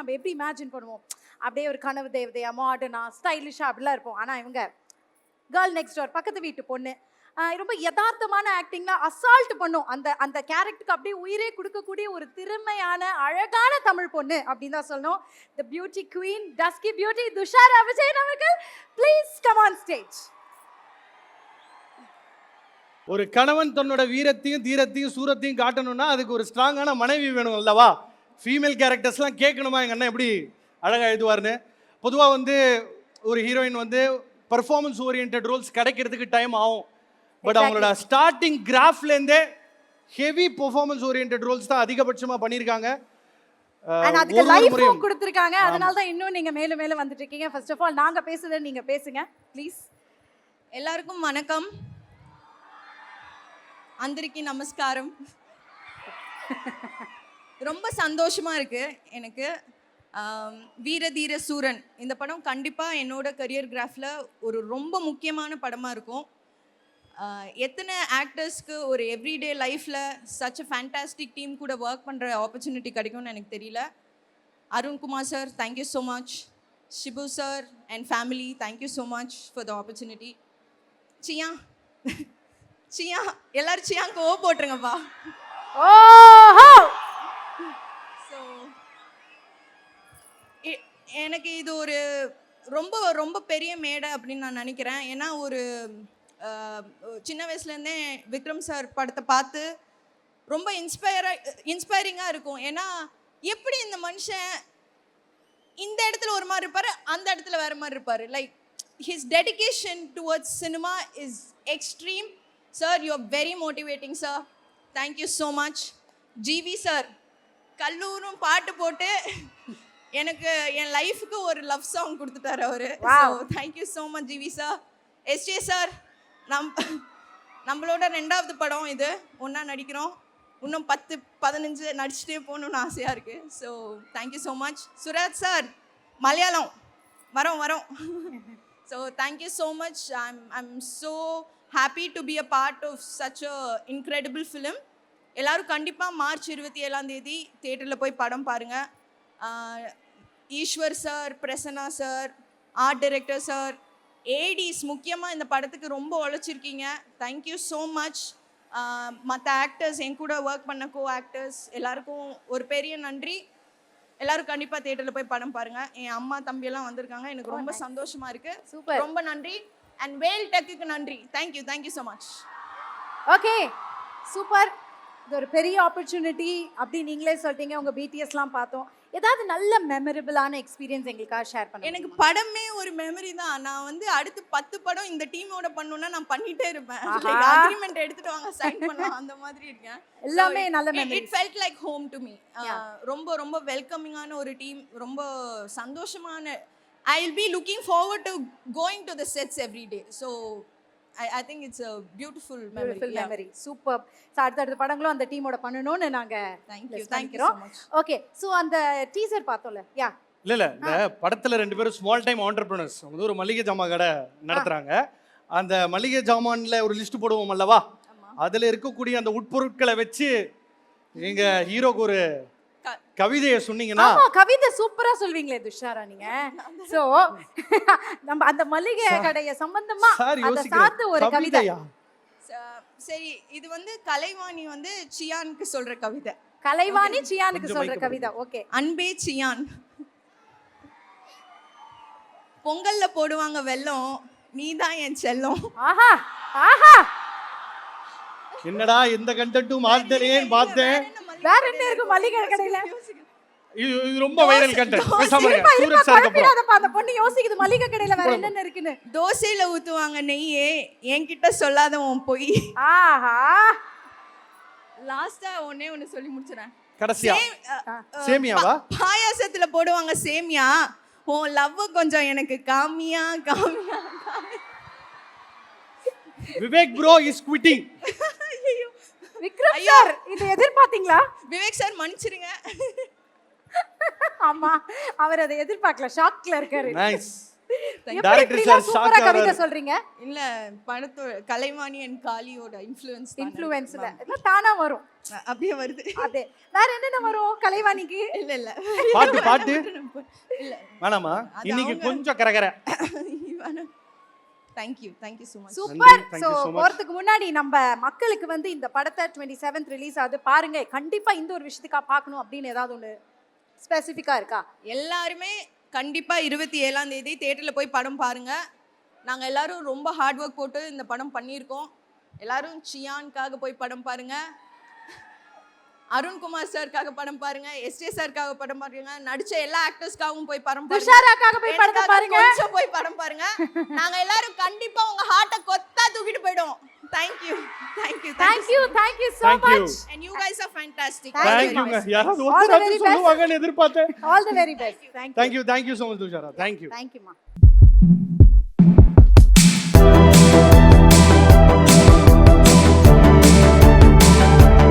நம்ம எப்படி இமேஜின் பண்ணுவோம், அப்படியே ஒரு கனவு தேவதையா மாடர்னா ஸ்டைலிஷா அப்படிலாம் இருப்போம். ஆனா இவங்க கேர்ள் நெக்ஸ்ட் டோர், பக்கத்து வீட்டு பொண்ணு, ரொம்ப யதார்த்தமான ஆக்டிங்ல அசால்ட் பண்ணும். அந்த அந்த கேரக்டருக்கு அப்படியே உயிரே கொடுக்கக்கூடிய ஒரு திறமையான அழகான தமிழ் பொண்ணு அப்படின்னு தான் சொல்லணும். தி beauty queen, dusky beauty Dushara Vijayan அவர்கள், ப்ளீஸ் கம் ஆன் ஸ்டேஜ். ஒரு கணவன் தன்னோட வீரத்தையும் தீரத்தையும் சூரத்தையும் காட்டணும்னா அதுக்கு ஒரு ஸ்ட்ராங்கான மனைவி வேணும் அல்லவா? ஃபீமேல் கேரக்டர்ஸ்லாம் கேட்கணுமா எங்கள் அண்ணன் எப்படி அழகாக எழுதுவார்னு. பொதுவாக வந்து ஒரு ஹீரோயின் வந்து பர்ஃபார்மன்ஸ் ஓரியன்ட் ரோல்ஸ் கிடைக்கிறதுக்கு டைம் ஆகும். பட் அவங்களோட ஸ்டார்டிங் கிராஃப்லேருந்தே ஹெவி பெர்ஃபார்மன்ஸ் ஓரியன்ட் ரோல்ஸ் தான் அதிகபட்சமாக பண்ணியிருக்காங்க. அதுக்கு லைஃபும் கொடுத்துருக்காங்க. அதனால தான் இன்னும் நீங்கள் மேலும் மேலும் வந்துட்டு இருக்கீங்க. ஃபர்ஸ்ட் ஆஃப் ஆல் நாங்கள் பேசுறதை நீங்கள் பேசுங்க ப்ளீஸ். எல்லாருக்கும் வணக்கம், அந்தரிக்கு நமஸ்காரம். ரொம்ப சந்தோஷமா இருக்கு எனக்கு. வீர தீர சூரன் இந்த படம் கண்டிப்பாக என்னோட கரியர் கிராஃபில் ஒரு ரொம்ப முக்கியமான படமாக இருக்கும். எத்தனை ஆக்டர்ஸ்க்கு ஒரு எவ்ரிடே லைஃப்பில் சச் அ ஃபேண்டாஸ்டிக் டீம் கூட ஒர்க் பண்ணுற ஆப்பர்ச்சுனிட்டி கிடைக்கும்னு எனக்கு தெரியல. Arunkumar sir, thank you so much. Shibu sir and family, thank you so much for the opportunity. சியா சியா எல்லாரும் சியாங்க ஓ போட்டுருங்கப்பா. ஸோ எனக்கு இது ஒரு ரொம்ப ரொம்ப பெரிய மேடை அப்படின்னு நான் நினைக்கிறேன். ஏன்னா ஒரு சின்ன வயசுலேருந்தே விக்ரம் சார் படத்தை பார்த்து ரொம்ப இன்ஸ்பைரிங்காக இருக்கும். ஏன்னா எப்படி இந்த மனுஷன் இந்த இடத்துல ஒரு மாதிரி இருப்பார், அந்த இடத்துல வேறு மாதிரி இருப்பார். Like his dedication towards cinema is extreme. Sir, you are very motivating sir. Thank you so much. GV sir கல்லூரும் பாட்டு போட்டு எனக்கு என் லைஃபுக்கு ஒரு லவ் சாங் கொடுத்துட்டார் அவர். Thank you so much GV sir. SJ sir, நம்மளோட 2வது படம் இது, ஒன்றா நடிக்கிறோம். இன்னும் 10-15 நடிச்சுட்டே போகணுன்னு ஆசையாக இருக்குது. So thank you so much. Suraj sir, Malayalam வரோம். So thank you so much. I'm so happy to be a part of such a incredible film. எல்லோரும் கண்டிப்பாக மார்ச் 27 தியேட்டரில் போய் படம் பாருங்கள். Eswar sir, Prasanna sir, art director sir, ஏடிஸ் முக்கியமாக இந்த படத்துக்கு ரொம்ப உழைச்சிருக்கீங்க. Thank you so much. மற்ற ஆக்டர்ஸ், என் கூட ஒர்க் பண்ண கோ ஆக்டர்ஸ் எல்லாருக்கும் ஒரு பெரிய நன்றி. எல்லாரும் கண்டிப்பாக தியேட்டரில் போய் படம் பாருங்கள். என் அம்மா தம்பியெல்லாம் வந்திருக்காங்க, எனக்கு ரொம்ப சந்தோஷமாக இருக்குது. சூப்பர், ரொம்ப நன்றி. அண்ட் வேல் டெக்குக்கு நன்றி. Thank you so much. Okay, super. இது ஒரு பெரிய ஆப்பர்ச்சுனிட்டி அப்படி நீங்களே சொல்லிட்டீங்க. உங்கள் பிடிஎஸ்லாம் பார்த்தோம். ஏதாவது நல்ல மெமரபிளான எக்ஸ்பீரியன்ஸ் எங்களுக்காக ஷேர் பண்ணுங்க. எனக்கு படமே ஒரு மெமரி தான். நான் வந்து அடுத்து 10 படம் இந்த டீமோட பண்ணணும்னா நான் பண்ணிட்டே இருப்பேன். அக்ரிமெண்ட் எடுத்துட்டு வாங்க, சைன் பண்ணலாம், அந்த மாதிரி இருக்கேன். எல்லாமே நல்ல memory. It felt like home to me. ரொம்ப ரொம்ப வெல்கமிங்கான ஒரு டீம், ரொம்ப சந்தோஷமான. I will be looking forward to going to the sets every day. So I think it's a beautiful memory. Super. So அடுத்த படங்களும் அந்த டீமோட பண்ணணும்னு நாங்க thank you so much. Okay, so அந்த டீசர் பார்த்தோம்ல. யா இல்ல இந்த படத்துல 2 பேரும் ஸ்மால் டைம் ஆண்டர்பிரினர்ஸ். அவங்க ஒரு மளிகை ஜாமான் கடை நடத்துறாங்க. அந்த மளிகை ஜாமான்ல ஒரு லிஸ்ட் போடுவோம் அல்லவா? அதுல இருக்கக்கூடிய அந்த உட்பொருட்களை வச்சு நீங்க ஹீரோக்கு ஒரு கவிதையை சொன்னீங்கன்னா. ஆமா, கவிதை சூப்பரா சொல்வீங்களே துஷாரா நீங்க. சோ நம்ம அந்த மளிகை கடைய சம்பந்தமா அத சார்ந்த ஒரு கவிதை. சரி, இது வந்து கலைவாணி வந்து சியானுக்கு சொல்ற கவிதை. கலைவாணி சியானுக்கு சொல்ற கவிதை. ஓகே. அன்பே சியான், பொங்கல்ல போடுவாங்க வெல்லம், நீதான் என் செல்லம். ஆஹா ஆஹா, என்னடா இந்த கண்டென்ட்டும் மாத்தலையேன்னு பார்த்தேன். வேற என்ன இருக்கு மளிகை கடையில? இது ரொம்ப வைரல் கண்டென்ட். பேசாம சூரஜ் சார் அப்புறம் அந்த பொண்ணு யோசிக்குது மளிகை கடையில வேற என்ன இருக்குன்னு. தோசையில ஊத்துவாங்க நெய்யே, என்கிட்ட சொல்லாத உன் பொய். ஆஹா, லாஸ்டா ஒண்ணு சொல்லி முடிச்சறேன். கடைசியா சேமியாவா? பாயாசத்துல போடுவாங்க சேமியா, உன் லவ் கொஞ்சம் எனக்கு காமியா. Vivek bro is quitting. Vikram sir, இது எதிர்பார்த்தீங்களா? விவேக் சார் மன்னிச்சிருங்க. ஆமா, அவர் அதை எதிர்பார்க்கல, ஷாக்ல இருக்காரு. நைஸ். Director sir shock சூப்பரா கவிதை ஆகுறாரு. சொல்றீங்க. இல்ல படத்தோட கலைவாணி அண்ட் காளியோட இன்ஃப்ளூயன்ஸ் இன்ஃப்ளூயன்ஸ்ல எல்லாம் தானா வரும். அப்படியே வருது. அதே வேற என்னென்ன வரும் கலைவாணிக்கு? இல்ல பாட்டு இல்ல வேணாமா அது இன்னைக்கு அவங்க- கொஞ்சம் கரகர. Thank you so much. Super. thank so you so much. போறதுக்கு முன்னாடி நம்ம மக்களுக்கு வந்து இந்த படத்தை 27th ரிலீஸ் ஆகுது பாருங்க, கண்டிப்பா இந்த ஒரு விஷயத்துக்கா பார்க்கணும் அப்படின்னு ஏதாவது ஒன்று ஸ்பெசிஃபிக்கா இருக்கா? எல்லாருமே கண்டிப்பா 27ஆம் தேதி தியேட்டர்ல போய் படம் பாருங்க. நாங்க எல்லாரும் ரொம்ப ஹார்ட் ஒர்க் போட்டு இந்த படம் பண்ணியிருக்கோம். எல்லாரும் சியான்காக போய் படம் பாருங்க, அருண்குமார் சார்க்காக படம் பாருங்க, எஸ்ஜே சார்க்காக படம் பாருங்க, நடிச்ச எல்லா ஆக்டர்ஸ்க்காகவும் போய் படம் பாருங்க, துஷாராக்காக போய் படத்தை எனக்காக பாருங்க. கொஞ்சம் போய் படம் பாருங்க. நாங்க எல்லாரும் கண்டிப்பா உங்க ஹார்ட்டை கொத்தா தூக்கிட்டு போயிடும். Thank you Thank you so Thank you. much. and you guys are fantastic. Thank Thank you. you. யாராவது All the very ஒருத்தர் best. சொல்லுவாங்கன்னு எதிர்பார்த்தேன். All the very best. Thank you. Thank you so much Dushara. Thank you. Thank you, ma.